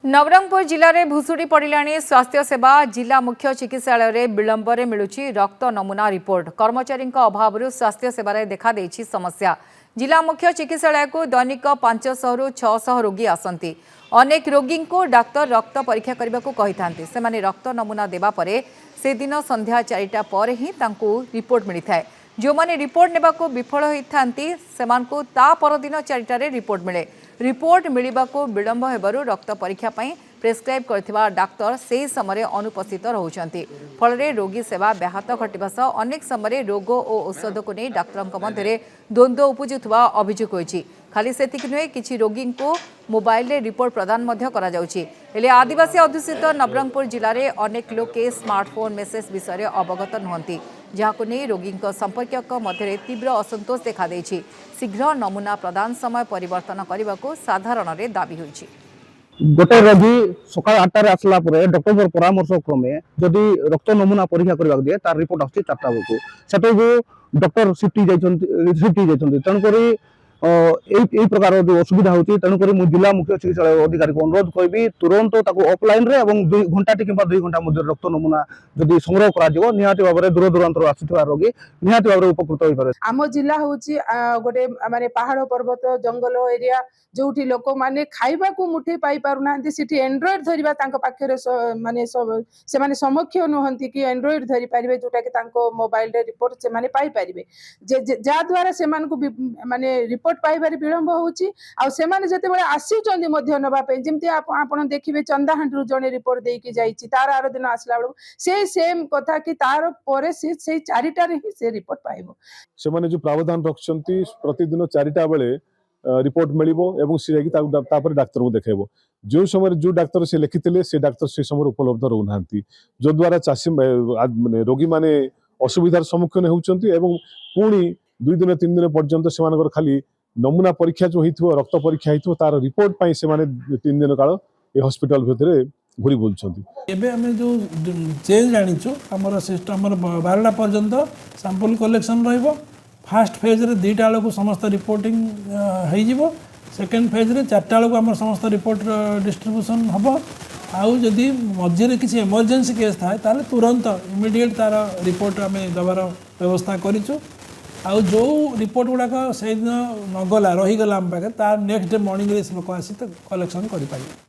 नवरंगपुर जिले में भुशुड़ी पड़िलाणी स्वास्थ्य सेवा जिला मुख्य चिकित्सालय में विलंबर मिलुची रक्त नमूना रिपोर्ट कर्मचारी अभाव स्वास्थ्य सेवार देखा समस्या जिला मुख्य चिकित्सालय को दैनिक 500 रु 600 रोगी आसती अनेक रोगी को डाक्तर रक्त परीक्षा करने को कही था से रक्त नमूना देवापर से दिन संध्या 4टा पर ही रिपोर्ट मिलता है जो मैंने रिपोर्ट नेबा को विफल होती ता परदिन 4टारे रिपोर्ट मिले रिपोर्ट मिलवा को विलंब होबारु रक्त परीक्षा पई प्रेस्क्राइब करथिबा डाक्तर से समय अनुपस्थित रहउछंती फल रोगी सेवा व्याहत घटिबा सह अनेक समय रोग और औषध को नहीं डाक्तर मध्य द्वंद्व उपजुवा अभियोग होइछि खाली सेतिक नुहे किछि रोगी को मोबाइल रे रिपोर्ट प्रदान मध्य करा जाउछि हेले आदिवासी अध्युषित नवरंगपुर जिले में अनेक लोके स्मार्टफोन मेसेज विषय अवगत नुहंती जहां नहीं रोगी संपर्क मध्य तीव्र असंतोष देखा देछि शीघ्र नमूना प्रदान समय परिवर्तन करने को साधारण दाबी होइछि गोटे रोगी सकाल 8टार आसला डॉक्टर परामर्श क्रमे जदि रक्त नमूना परीक्षा करने दिए तार रिपोर्ट आस 4टा बेलू से डॉक्टर शिफ्ट तेणुक यही प्रकार जो असुविधा होती तेणुक जिला मुख्य चिकित्सालय अधिकारी को अनुरोध करी तुरंत ऑफलाइन रे 2 घंटा कि 2 घंटा मध्य रक्त नमूना जदि संग्रह करा निहाती भाव में दूर दूरांतर आसुवा रोगी निहाती भाव में उपकृत हो पारे। आम जिला होची गोटे माने पहाड़ पर्वत जंगल एरिया जोठी लोक माने खाइबा को मुठे पाई पारु नांती सिटी एंड्रॉइड धरिबा तांको पाखरे माने से माने समक्ष नहंती कि एंड्रॉइड धरि पारिबे जोटा कि तांको मोबाइल रे रिपोर्ट से माने पाई पारिबे जा द्वारा से मान को माने रिपोर्ट पाइबार विलंब होची आ से माने जते बेले आसीचंदी मध्य नबा पे जेमति आपण देखिबे चंदाहांडरू जने रिपोर्ट देकी जाईची तार आरो दिन आसला बेलू से सेम कथा कि तार परे से 4टारे ही से रिपोर्ट पाइबो से माने जो प्रावधान रखछंती प्रतिदिन 4टा बेले रिपोर्ट मिलिबो एवं से जाकी तापर डाक्टर को देखेबो जो समय जो डाक्टर से लिखिथिले से डाक्टर से समय उपलब्ध रहउनांती जो द्वारा चासी माने रोगी माने असुविधार सम्मुखीन होउचंती एवं पुणी 2 दिन 3 दिन पर्यंत से खाली नमूना परीक्षा जो होइथिबो रक्त परीक्षा होइथिबो तार रिपोर्ट पई से माने 3 दिन काल ए हॉस्पिटल भितरे घुरी बोलछंती एबे हमें जो चेंज जानिछु हमर सिस्टम हमर 12टा पर्यंत सैंपल कलेक्शन रहइबो फर्स्ट फेज रे 2टा बेला को समस्त रिपोर्टिंग होई जिवो सेकंड फेज रे 4टा बेला को हमर समस्त रिपोर्ट डिस्ट्रीब्यूशन हबो आउ जदि मझे किसी इमरजेंसी केस थाए ताले तुरंत इमीडिएट तार रिपोर्ट आम देवार व्यवस्था करिछु आउ जो रिपोर्ट गुड़ाक से दिन नगला रहीगला आम पाखे तार नेक्स्ट डे मॉर्निंग रे लोक आसी कलेक्शन करि पारिबे।